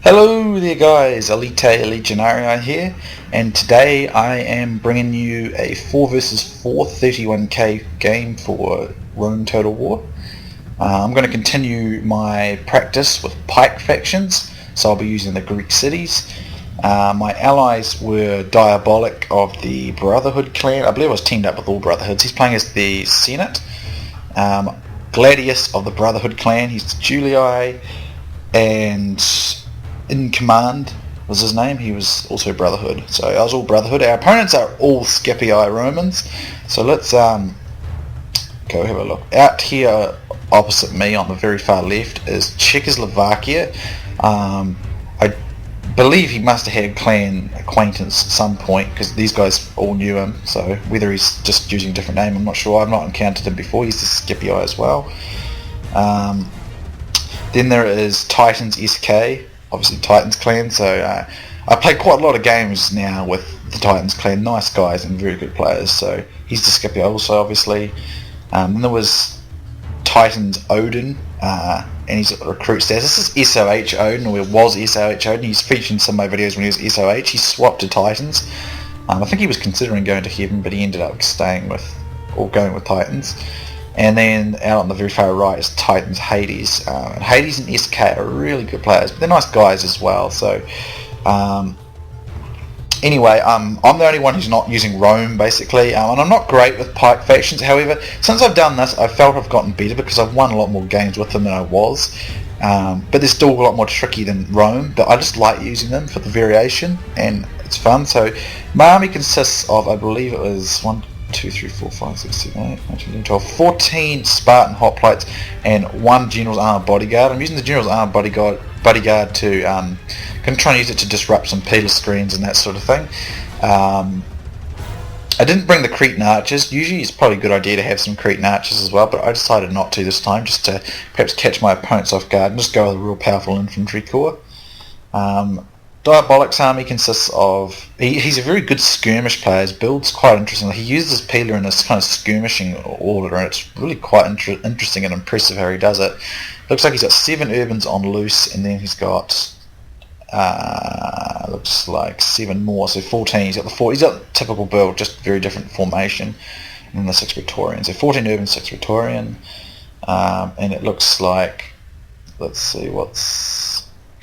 Hello there guys, Elita Legionarii here, and today I am bringing you a 4 vs 4 31k game for Rome Total War. I'm going to continue my practice with pike factions, so I'll be using the Greek cities. My allies were Diabolik of the Brotherhood clan. I believe I was teamed up with all Brotherhoods. He's playing as the Senate. Gladius of the Brotherhood clan, he's the Julii, and in Command was his name. He was also Brotherhood. So I was all Brotherhood. Our opponents are all Scipii Romans. So let's go have a look. Out here opposite me on the very far left is Czechoslovakia. I believe he must have had clan acquaintance at some point because these guys all knew him. So whether he's just using a different name, I'm not sure. I've not encountered him before. He's the Scipii as well. Then there is Titans SK. Obviously Titans clan, so I play quite a lot of games now with the Titans clan. Nice guys and very good players, so he's the Scipii also obviously. Then there was Titans Odin, and he's got recruit status. This is SOH Odin, or it was SOH Odin. He's featured in some of my videos when he was SOH. He swapped to Titans. I think he was considering going to Heaven, but he ended up staying with, or going with Titans. And then out on the very far right is Titans Hades. Hades and SK are really good players, but they're nice guys as well. So anyway, I'm the only one who's not using Rome basically, and I'm not great with pike factions. However, since I've done this, I felt I've gotten better because I've won a lot more games with them than I was. But they're still a lot more tricky than Rome, but I just like using them for the variation, and it's fun. So my army consists of, I believe it was 14 Spartan hoplites and 1 General's Armored Bodyguard. I'm using the General's Armored Bodyguard to can try and use it to disrupt some peeler screens and that sort of thing. I didn't bring the Cretan archers. Usually it's probably a good idea to have some Cretan archers as well, but I decided not to this time, just to perhaps catch my opponents off guard and just go with a real powerful infantry corps. Diabolik's army consists of... He's a very good skirmish player. His build's quite interesting. He uses his peeler in this kind of skirmishing order, and it's really quite interesting and impressive how he does it. Looks like he's got 7 urbans on loose, and then he's got... looks like 7 more, so 14. He's got the typical build, just very different formation, and then the 6 Praetorian. So 14 urban, 6 Praetorian, and it looks like... Let's see, what's...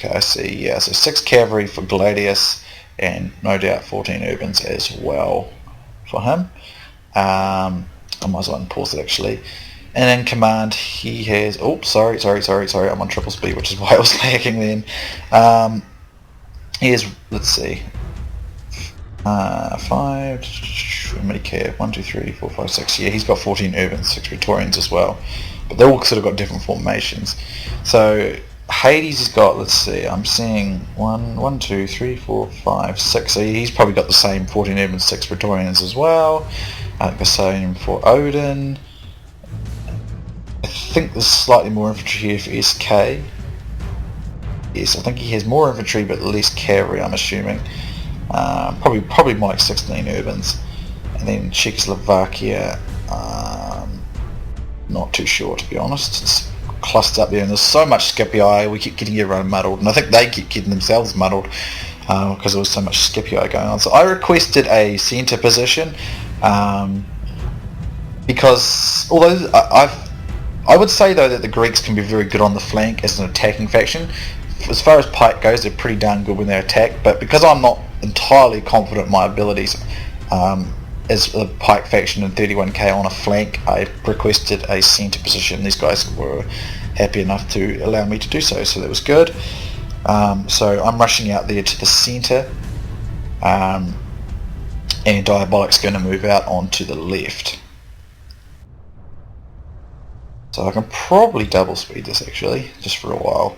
Okay, I see, yeah, so 6 cavalry for Gladius, and no doubt 14 urbans as well for him. I might as well unpause it actually. And in command he has, sorry, I'm on triple speed, which is why I was lagging then. He has, let's see, 5, how many care? 1, 2, 3, 4, 5, 6, yeah, he's got 14 urbans, 6 Praetorians as well. But they're all sort of got different formations. So Hades has got, let's see, I'm seeing 1, 2, 3, 4, 5, 6. So he's probably got the same 14 urban, 6 Praetorians as well. I think the same for Odin. I think there's slightly more infantry here for SK. Yes, I think he has more infantry but less cavalry, I'm assuming. Probably more like 16 urbans. And then Czechoslovakia, not too sure to be honest. It's clustered up there, and there's so much Scipii, we keep getting everyone muddled, and I think they keep getting themselves muddled because there was so much Scipii going on. So I requested a centre position because although I would say though that the Greeks can be very good on the flank as an attacking faction. As far as pike goes, they're pretty darn good when they attack, but because I'm not entirely confident in my abilities as a pike faction in 31k on a flank, I requested a centre position. These guys were happy enough to allow me to do so, so that was good. So I'm rushing out there to the centre, and Diabolik's going to move out onto the left. So I can probably double speed this actually, just for a while.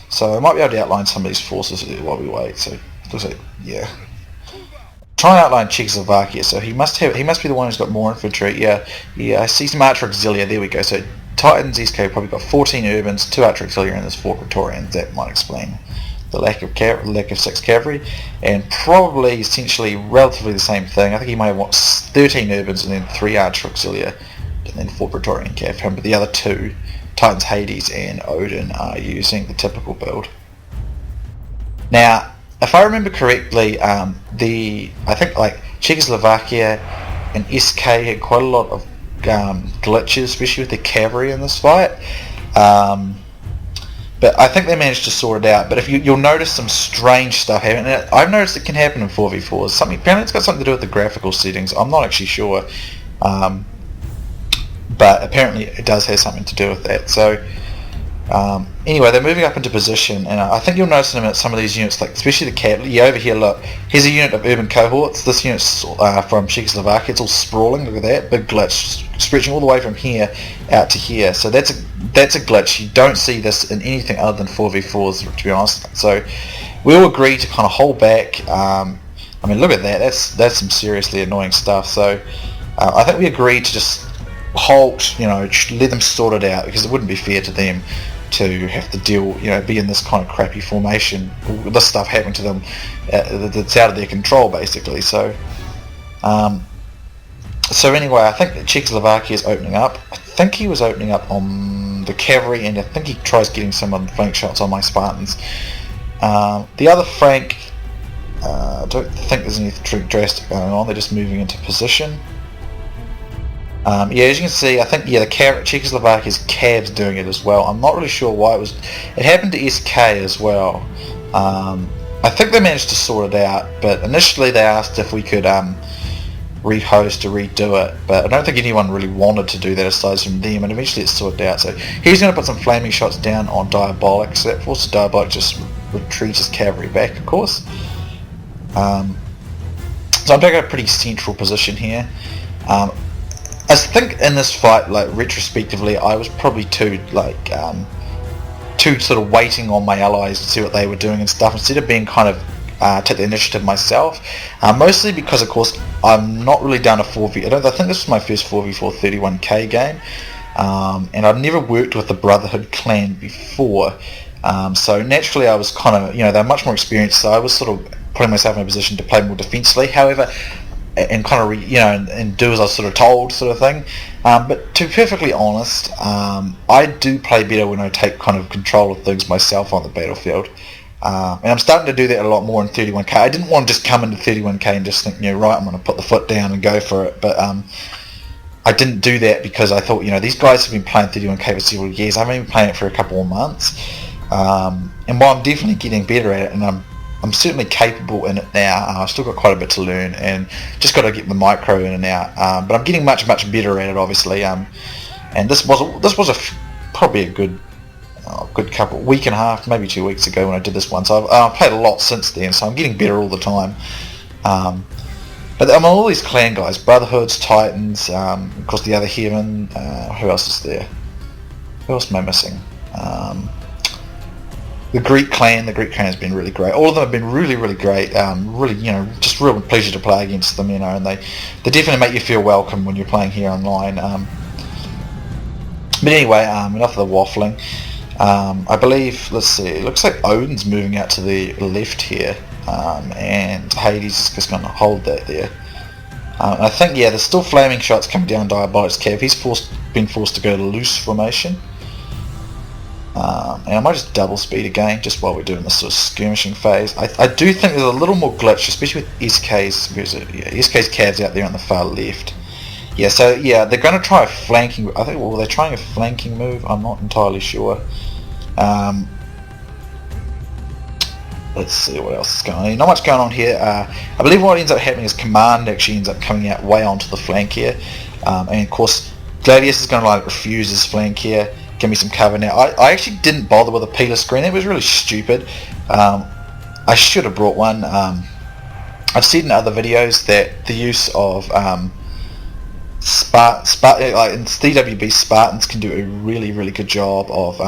So I might be able to outline some of these forces while we wait. So it looks like, yeah. Try and outline Czechoslovakia. So he must be the one who's got more infantry. Yeah, I see some archer auxilia. There we go. So Titans SK probably got 14 urbans, 2 archer auxilia, and there's 4 Praetorians. That might explain the lack of 6 cavalry, and probably essentially relatively the same thing. I think he might have 13 urbans and then 3 archer auxilia, and then 4 Praetorian cav. But the other 2, Titans Hades and Odin, are using the typical build. Now, if I remember correctly, I think like Czechoslovakia and SK had quite a lot of glitches, especially with the cavalry in this fight. But I think they managed to sort it out. But if you'll notice some strange stuff happening. I've noticed it can happen in 4v4s. Apparently it's got something to do with the graphical settings. I'm not actually sure. But apparently it does have something to do with that. So anyway, they're moving up into position, and I think you'll notice in a minute some of these units, like especially the cavalry. Yeah, over here, look, here's a unit of urban cohorts. This unit's from Czechoslovakia. It's all sprawling. Look at that, big glitch, stretching all the way from here out to here. So that's a glitch. You don't see this in anything other than 4v4s, to be honest. So we all agree to kind of hold back. I mean, look at that. That's some seriously annoying stuff. So I think we agreed to just halt, let them sort it out, because it wouldn't be fair to them to have to deal, be in this kind of crappy formation, this stuff happening to them that's out of their control, basically. So anyway, I think Czechoslovakia is opening up. I think he was opening up on the cavalry, and I think he tries getting some of the flank shots on my Spartans. The other flank, I don't think there's anything drastic going on. They're just moving into position. Yeah, as you can see, I think the Czechoslovakia's Cavs doing it as well. I'm not really sure why it happened to SK as well. I think they managed to sort it out, but initially they asked if we could rehost or redo it, but I don't think anyone really wanted to do that aside from them, and eventually it's sorted out. So he's going to put some flaming shots down on Diabolik, so that forces Diabolik just retreat his cavalry back, of course. So I'm taking a pretty central position here. I think in this fight, like retrospectively, I was probably too sort of waiting on my allies to see what they were doing and stuff, instead of being kind of take the initiative myself. Mostly because, of course, I'm not really down to 4v. I think this was my first 4v4 31k game, and I've never worked with the Brotherhood clan before. So naturally, I was kind of, they're much more experienced, so I was sort of putting myself in a position to play more defensively. However, and kind of and do as I was sort of told, sort of thing. But to be perfectly honest, I do play better when I take kind of control of things myself on the battlefield, and I'm starting to do that a lot more in 31k. I didn't want to just come into 31k and just think, right, I'm going to put the foot down and go for it. But I didn't do that because I thought, these guys have been playing 31k for several years. I've been playing it for a couple of months, and while I'm definitely getting better at it, and I'm certainly capable in it now. I've still got quite a bit to learn, and just got to get the micro in and out. But I'm getting much better at it, obviously. And this was probably a good week and a half, maybe 2 weeks ago when I did this one. So I've played a lot since then. So I'm getting better all the time. But I'm all these clan guys: Brotherhoods, Titans, of course the other Heaven. Who else is there? Who else am I missing? The Greek clan has been really great. All of them have been really, really great. Really, just real pleasure to play against them. And they definitely make you feel welcome when you're playing here online. But anyway, enough of the waffling. I believe, let's see, it looks like Odin's moving out to the left here, and Hades is just going to hold that there. I think, there's still flaming shots coming down Diabolik's Cav. He's been forced to go to loose formation. And I might just double speed again, just while we're doing this sort of skirmishing phase. I do think there's a little more glitch, especially with SK's Cavs out there on the far left. So they're going to try a flanking. I think they're trying a flanking move. I'm not entirely sure. Let's see what else is going on. Not much going on here. I believe what ends up happening is Command actually ends up coming out way onto the flank here, and of course Gladius is going to refuse his flank here. Give me some cover now. I actually didn't bother with a peeler screen. It was really stupid. I should have brought one. I've seen in other videos that the use of like in DWB, Spartans can do a really, really good job of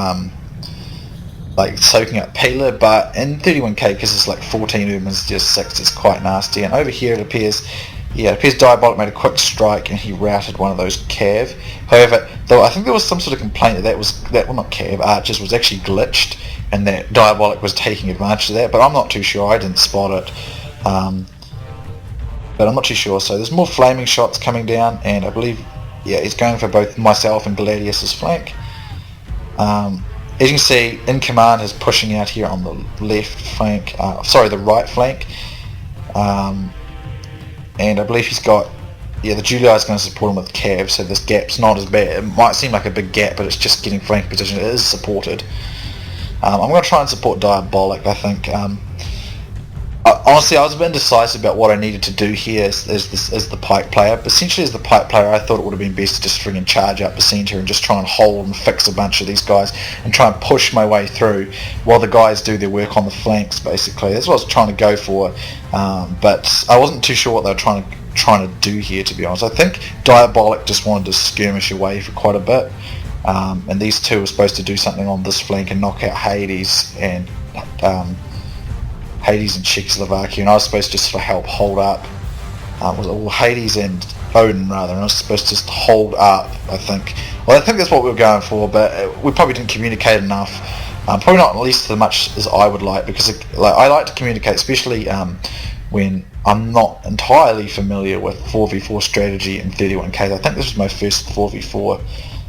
like soaking up peeler, but in 31k, because it's like 14 Romans, just 6, it's quite nasty. And over here it appears Diabolik made a quick strike and he routed one of those Cav. However, though I think there was some sort of complaint that not Cav, archers was actually glitched, and that Diabolik was taking advantage of that, but I'm not too sure. I didn't spot it. But I'm not too sure. So there's more flaming shots coming down, and I believe he's going for both myself and Gladius's flank. As you can see, in command is pushing out here on the left flank, the right flank, and I believe he's got, the Julii is going to support him with cav, so this gap's not as bad. It might seem like a big gap, but it's just getting flank position. It is supported. I'm going to try and support Diabolik, I think. Honestly, I was a bit indecisive about what I needed to do here as the pike player. But essentially, as the pike player, I thought it would have been best to just string and charge up the centre and just try and hold and fix a bunch of these guys and try and push my way through while the guys do their work on the flanks, basically. That's what I was trying to go for. But I wasn't too sure what they were trying to do here, to be honest. I think Diabolik just wanted to skirmish away for quite a bit. And these two were supposed to do something on this flank and knock out Hades and Czechoslovakia, and I was supposed to sort of help hold up. Hades and Odin rather, and I was supposed to just hold up. I think that's what we were going for, but we probably didn't communicate enough. Probably not at least as much as I would like, because I like to communicate, especially when I'm not entirely familiar with 4v4 strategy and 31k. I think this was my first 4v4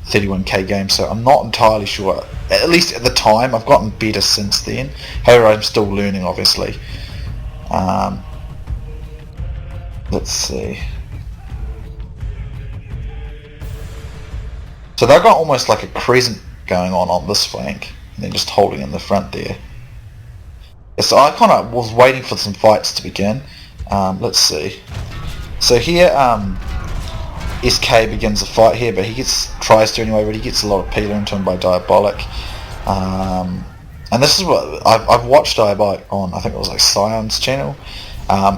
31k game, so I'm not entirely sure. At least at the time, I've gotten better since then. However, I'm still learning, obviously. Let's see. So they've got almost like a crescent going on this flank, and then just holding in the front there. So I kind of was waiting for some fights to begin. Let's see. So here, SK begins the fight here, but he tries to anyway, but he gets a lot of peeler into him by Diabolik. And this is what I've watched Diabolik on, I think it was like Sion's channel.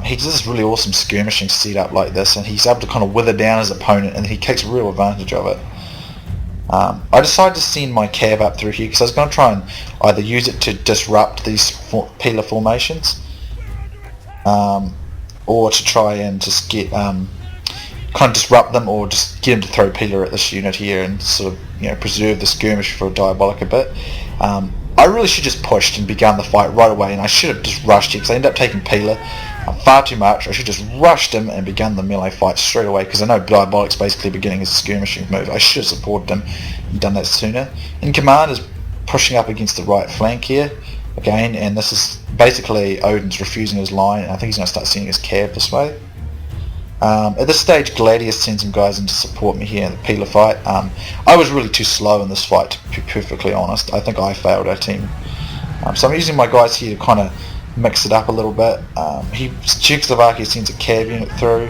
He does this really awesome skirmishing setup like this, and he's able to kind of wither down his opponent, and he takes real advantage of it. I decided to send my cav up through here because I was going to try and either use it to disrupt these peeler formations, or to try and just get kind of disrupt them, or just get him to throw peeler at this unit here and sort of preserve the skirmish for Diabolik a bit. I really should just pushed and begun the fight right away, and I should have just rushed here because I ended up taking peeler far too much. I should have just rushed him and begun the melee fight straight away, because I know Diabolik's basically beginning his skirmishing move. I should have supported him and done that sooner. In command is pushing up against the right flank here again, and this is basically Odin's refusing his line, and I think he's going to start sending his cav this way. At this stage, Gladius sends some guys in to support me here in the peeler fight. I was really too slow in this fight, to be perfectly honest. I think I failed our team. So I'm using my guys here to kind of mix it up a little bit. Czechoslovakia sends a cav unit through,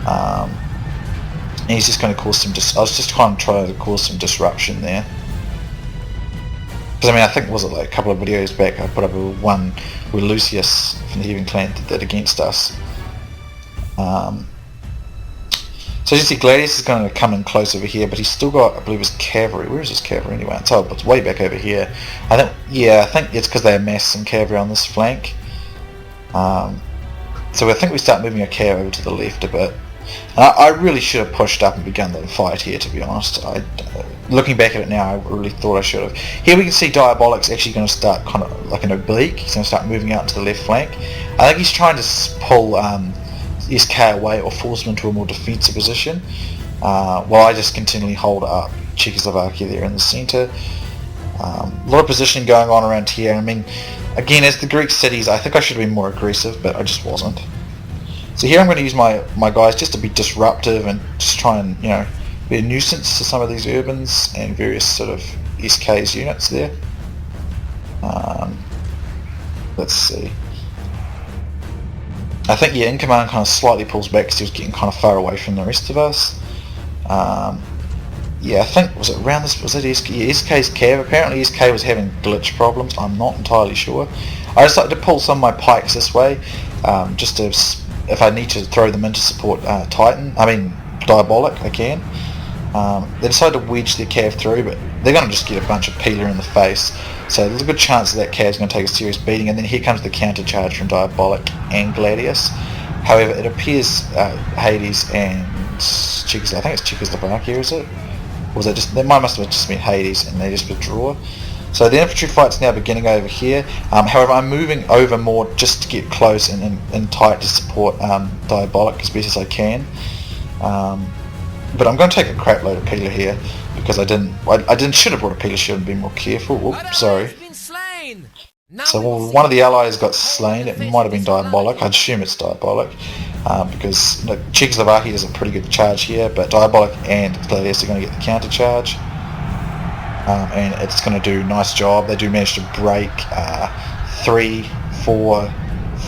and he's just going to cause some. I was just kind of trying to cause some disruption there. Because I think was it like a couple of videos back I put up one where Lucius from the Heathen Clan did that against us. So as you see, Gladius is going to come in close over here, but he's still got, I believe, his cavalry. Where is his cavalry anyway? It's way back over here. I think it's because they amassed some cavalry on this flank. So I think we start moving our cav over to the left a bit. And I really should have pushed up and begun the fight here, to be honest. Looking back at it now, I really thought I should have. Here we can see Diabolik's actually going to start kind of like an oblique. He's going to start moving out into the left flank. I think he's trying to pull SK away or force him into a more defensive position, while I just continually hold up Czechoslovakia there in the centre. A lot of positioning going on around here. I mean, again, as the Greek cities, I think I should have been more aggressive, but I just wasn't. So here I'm going to use my guys just to be disruptive and just try and be a nuisance to some of these urbans and various sort of SK's units there. Let's see. I think in command kind of slightly pulls back because he was getting kind of far away from the rest of us. I think, was it around this, was it SK? Yeah, SK's cav. Apparently SK was having glitch problems. I'm not entirely sure. I decided to pull some of my pikes this way, just to, if I need to throw them in to support Diabolik, I can. They decided to wedge their cav through, but they're going to just get a bunch of peeler in the face. So there's a good chance that cav's going to take a serious beating, and then here comes the counter charge from Diabolik and Gladius. However, it appears Hades and I think it's Czechoslovakia, is it? Or was it just? That must have just been Hades, and they just withdraw. So the infantry fight's now beginning over here. However, I'm moving over more just to get close and tight to support Diabolik as best as I can. But I'm going to take a crap load of peeler here. because I should have brought a Peeler Shield and been more careful. Whoops, sorry. So one of the allies got slain. It might have been Diabolik. I'd assume it's Diabolik, because Czechoslovakia does a pretty good charge here, but Diabolik and Gladius are going to get the counter charge, and it's going to do a nice job. They do manage to break 3, 4,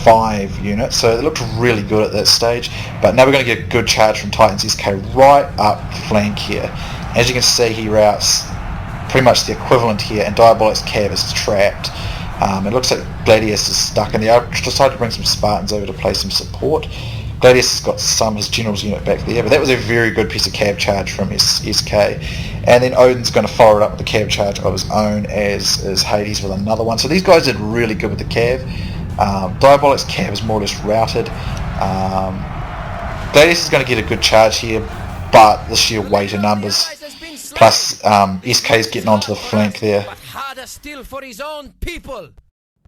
5 units, so it looked really good at that stage. But now we're going to get a good charge from Titan's SK right up flank here. As you can see, he routes pretty much the equivalent here, and Diabolik's cav is trapped. It looks like Gladius is stuck, and they decided to bring some Spartans over to play some support. Gladius has got his general's unit back there, but that was a very good piece of cav charge from SK. And then Odin's going to follow it up with a cav charge of his own, as Hades with another one. So these guys did really good with the cav. Diabolik's cav is more or less routed. Gladius is going to get a good charge here, but the sheer weight of numbers, plus SK is getting onto the flank there.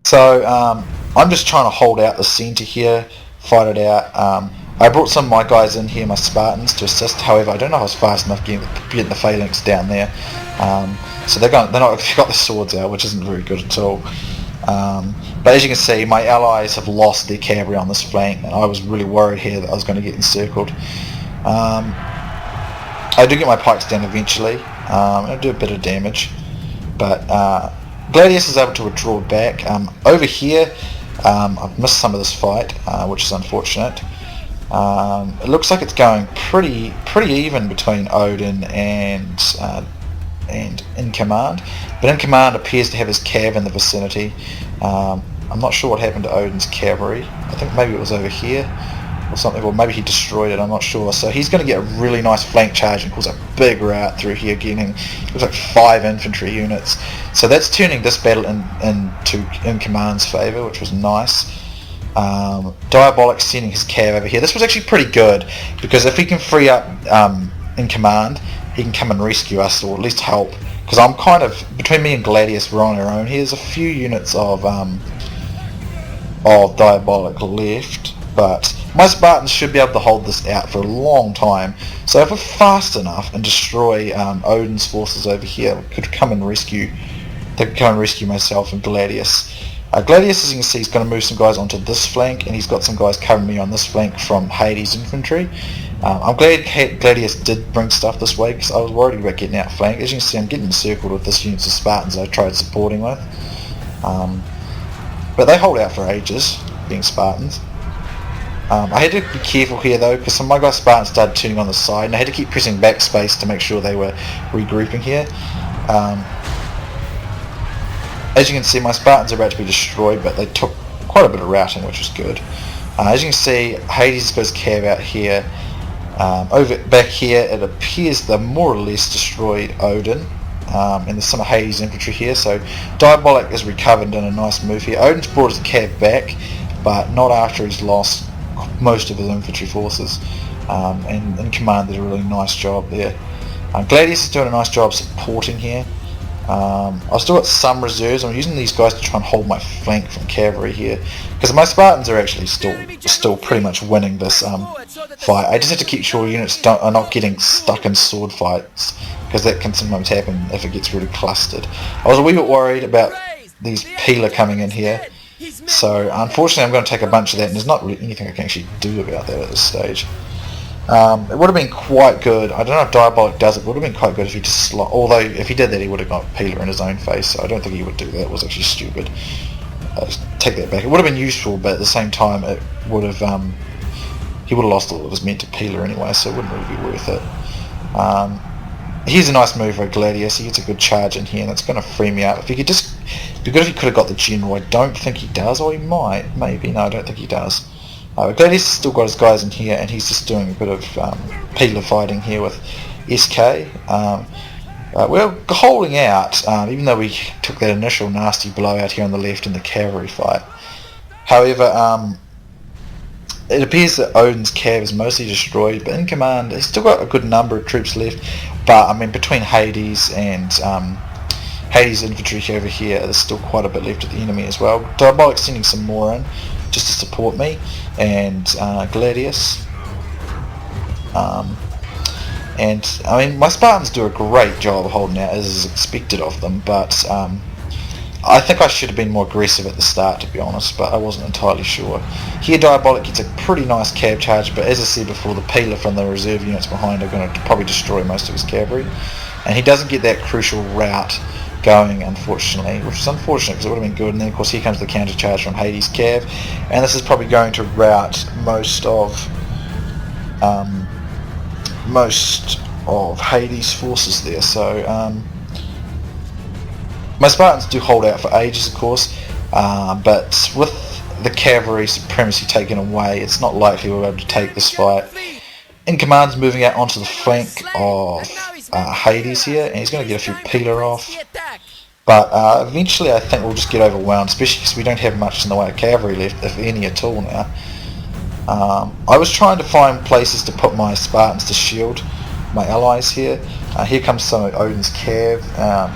So I'm just trying to hold out the centre here, fight it out. I brought some of my guys in here, my Spartans, to assist. However, I don't know if I was fast enough getting the phalanx down there. So they've got the swords out, which isn't very good at all. But as you can see, my allies have lost their cavalry on this flank, and I was really worried here that I was going to get encircled. I do get my pikes down eventually, and I do a bit of damage, but Gladius is able to withdraw back. Over here, I've missed some of this fight, which is unfortunate. It looks like it's going pretty even between Odin and In Command, but In Command appears to have his cav in the vicinity. I'm not sure what happened to Odin's cavalry. I think maybe it was over here or something, or maybe he destroyed it, I'm not sure. So he's going to get a really nice flank charge and cause a big rout through here, getting it was like 5 infantry units. So that's turning this battle into In Command's favour, which was nice. Diabolik sending his cav over here. This was actually pretty good, because if he can free up In Command, he can come and rescue us, or at least help, because I'm kind of, between me and Gladius, we're on our own here. There's a few units of Diabolik left, but my Spartans should be able to hold this out for a long time. So if we're fast enough and destroy Odin's forces over here, we could come and rescue myself and Gladius. Gladius, as you can see, is going to move some guys onto this flank, and he's got some guys covering me on this flank from Hades infantry. I'm glad Gladius did bring stuff this way, because I was worried about getting outflanked. As you can see, I'm getting encircled with this unit of Spartans I tried supporting with. But they hold out for ages, being Spartans. I had to be careful here though, because some of my guys Spartans started turning on the side, and I had to keep pressing backspace to make sure they were regrouping here. As you can see, my Spartans are about to be destroyed, but they took quite a bit of routing, which was good. As you can see, Hades goes cav out here. Over back here, it appears they're more or less destroyed Odin, and there's some of Hades infantry here. So Diabolik is recovered in a nice move here. Odin's brought his cav back, but not after he's lost most of his infantry forces. And In Command did a really nice job there. Gladius is doing a nice job supporting here. I've still got some reserves. I'm using these guys to try and hold my flank from cavalry here, because my Spartans are actually still pretty much winning this fight. I just have to keep sure units are not getting stuck in sword fights, because that can sometimes happen if it gets really clustered. I was a wee bit worried about these Peeler coming in here, so unfortunately I'm going to take a bunch of that, and there's not really anything I can actually do about that at this stage. It would have been quite good. I don't know if Diabolik does it, but it would have been quite good if he just although if he did that, he would have got Peeler in his own face, so I don't think he would do that. It was actually stupid. Take that back. It would have been useful, but at the same time it would have he would have lost all of his men to Peeler anyway, so it wouldn't really be worth it. Here's a nice move by Gladius. He gets a good charge in here, and that's going to free me up. If he could just, it'd be good if he could have got the general. I don't think he does, or he might, maybe. No, I don't think he does. Gladius has still got his guys in here, and he's just doing a bit of Peeler fighting here with SK. We're holding out, even though we took that initial nasty blowout here on the left in the cavalry fight. However, it appears that Odin's cav is mostly destroyed, but In Command, he's still got a good number of troops left. But I mean, between Hades and Hades infantry over here, there's still quite a bit left of the enemy as well. Diabolik's sending some more in just to support me, and Gladius. And I mean, my Spartans do a great job of holding out, as is expected of them, but I think I should have been more aggressive at the start, to be honest, but I wasn't entirely sure. Here Diabolik gets a pretty nice cav charge, but as I said before, the peeler from the reserve units behind are going to probably destroy most of his cavalry, and he doesn't get that crucial route going, unfortunately, which is unfortunate because it would have been good. And then of course here comes the counter charge from Hades cav, and this is probably going to rout most of Hades' forces there. So my Spartans do hold out for ages, of course, but with the cavalry supremacy taken away, it's not likely we'll be able to take this fight. In Command's moving out onto the flank of Hades here, and he's going to get a few peeler off. But eventually I think we'll just get overwhelmed, especially because we don't have much in the way of cavalry left, if any at all now. I was trying to find places to put my Spartans to shield my allies here. Here comes some of Odin's cav,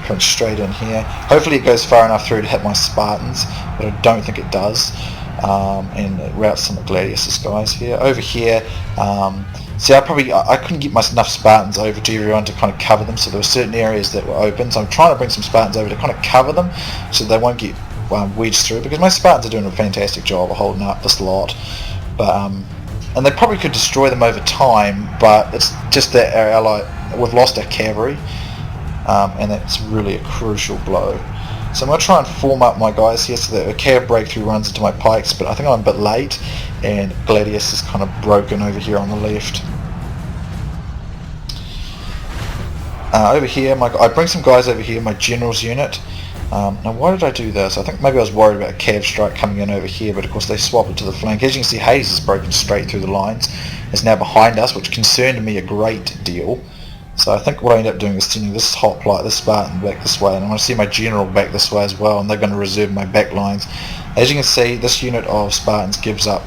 coming straight in here. Hopefully it goes far enough through to hit my Spartans, but I don't think it does. And it routs some of Gladius' guys here. Over here, see, I couldn't get enough Spartans over to everyone to kind of cover them, so there were certain areas that were open, so I'm trying to bring some Spartans over to kind of cover them so they won't get wedged through, because my Spartans are doing a fantastic job of holding up this lot. But and they probably could destroy them over time, but it's just that our ally, we've lost our cavalry, and that's really a crucial blow. So I'm going to try and form up my guys here so that a cav breakthrough runs into my pikes, but I think I'm a bit late, and Gladius is kind of broken over here on the left. Over here, I bring some guys over here, my general's unit. Now why did I do this? I think maybe I was worried about a cav strike coming in over here, but of course they swap it to the flank. As you can see, Hades is broken straight through the lines. It's now behind us, which concerned me a great deal. So I think what I end up doing is sending this hoplite, this Spartan, back this way, and I want to see my general back this way as well, and they're going to reserve my back lines. As you can see, this unit of Spartans gives up.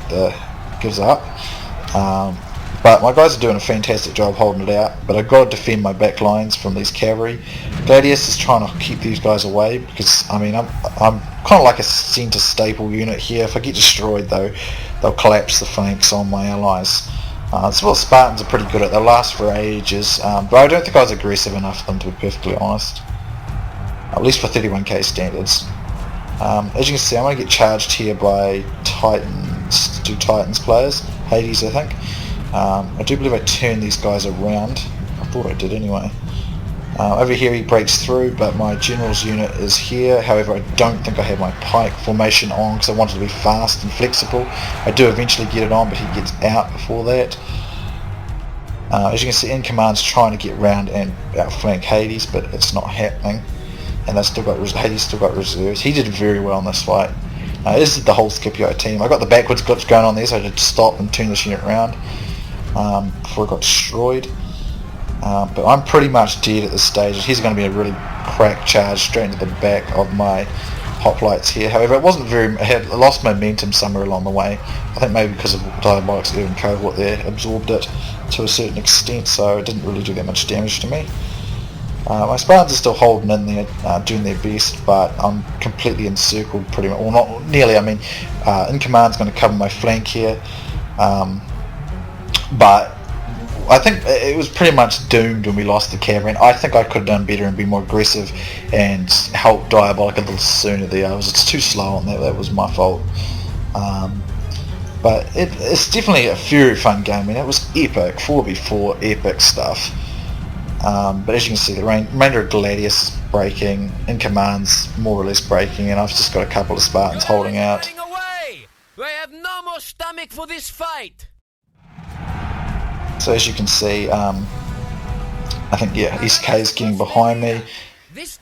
But my guys are doing a fantastic job holding it out, but I've got to defend my back lines from these cavalry. Gladius is trying to keep these guys away, because I mean I'm kind of like a centre staple unit here. If I get destroyed though, they'll collapse the flanks on my allies. That's what Spartans are pretty good at. They'll last for ages, but I don't think I was aggressive enough for them, to be perfectly honest, at least for 31k standards. As you can see, I'm going to get charged here by Titans, two Titans players, Hades I think. I do believe I turned these guys around. I thought I did anyway. Over here he breaks through, but my general's unit is here. However, I don't think I have my pike formation on because I wanted to be fast and flexible. I do eventually get it on, but he gets out before that. As you can see, in Command's trying to get round and outflank Hades, but it's not happening. And Hades still got reserves. He did very well in this fight. This is the whole Scipii team. I got the backwards glitch going on there, so I had to stop and turn this unit around before it got destroyed. But I'm pretty much dead at this stage. Here's going to be a really crack charge straight into the back of my hoplites here. However, it wasn't very. I had lost momentum somewhere along the way. I think maybe because of Diabolik's urban cohort there absorbed it to a certain extent, so it didn't really do that much damage to me. My Spartans are still holding in there, doing their best, but I'm completely encircled pretty much. Well, not nearly. I mean, in Command's going to cover my flank here, but I think it was pretty much doomed when we lost the cavalry. I think I could have done better and be more aggressive and help Diabolik a little sooner there. It's too slow on that. That was my fault. But it's definitely a very fun game. I mean, it was epic, 4v4 epic stuff. But as you can see, the remainder of Gladius is breaking, in Command's more or less breaking, and I've just got a couple of Spartans holding out. I have no more stomach for this fight. So as you can see, I think SK is getting behind me.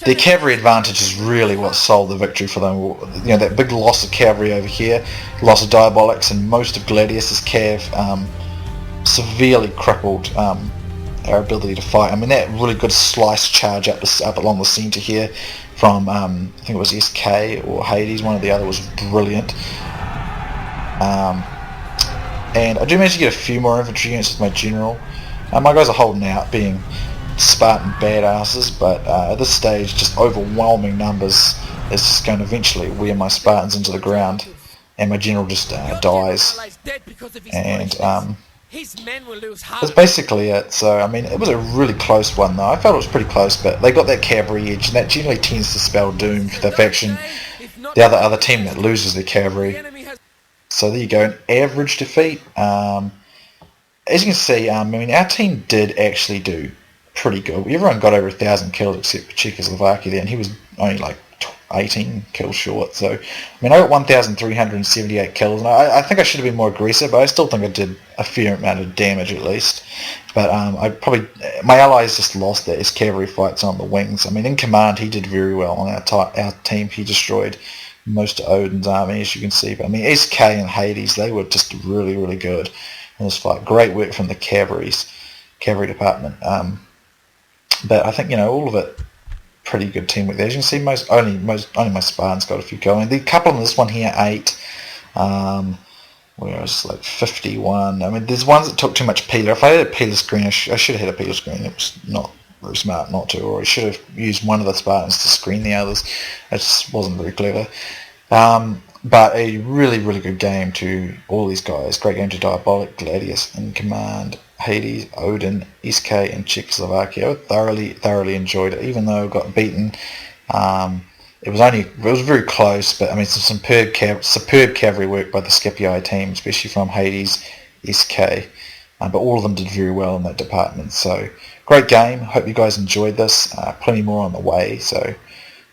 Their cavalry advantage is really what sold the victory for them. You know, that big loss of cavalry over here, loss of Diabolics, and most of Gladius' cav severely crippled our ability to fight. I mean, that really good slice charge up along the centre here from I think it was SK or Hades, one or the other, was brilliant. And I do manage to get a few more infantry units with my general. My guys are holding out, being Spartan badasses, but at this stage, just overwhelming numbers is just going to eventually wear my Spartans into the ground, and my general just dies. And His men will lose That's heart. basically it. So, I mean, it was a really close one, though. I felt it was pretty close, but they got that cavalry edge, and that generally tends to spell doom for the faction, the other team that loses their cavalry. So there you go, an average defeat. As you can see, I mean, our team did actually do pretty good. Everyone got over 1,000 kills except for Czechoslovakia there, and he was only like 18 kills short. So, I mean, I got 1,378 kills, and I think I should have been more aggressive, but I still think I did a fair amount of damage at least. But my allies just lost that as cavalry fights on the wings. I mean, in command, he did very well on our team. He destroyed most of Odin's army, as you can see. But I mean, SK and Hades, they were just really, really good in this fight. Great work from the cavalry department. But I think, all of it, pretty good teamwork there. As you can see, only my Spartans got a few kills. And the couple in this one here, 8. Where it's like 51. I mean, there's ones that took too much peeler. If I had a peeler screen, I should have had a peeler screen. It was not very smart not to, or I should have used one of the Spartans to screen the others. It just wasn't very clever. But a really, really good game to all these guys. Great game to Diabolik, Gladius in command, Hades, Odin, SK, and Czechoslovakia. I thoroughly enjoyed it, even though I got beaten. It was very close, but I mean, some superb cavalry work by the Scipii team, especially from Hades, SK. But all of them did very well in that department. So great game. Hope you guys enjoyed this. Plenty more on the way, so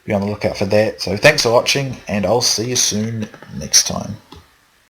be on the lookout for that. So thanks for watching, and I'll see you soon next time.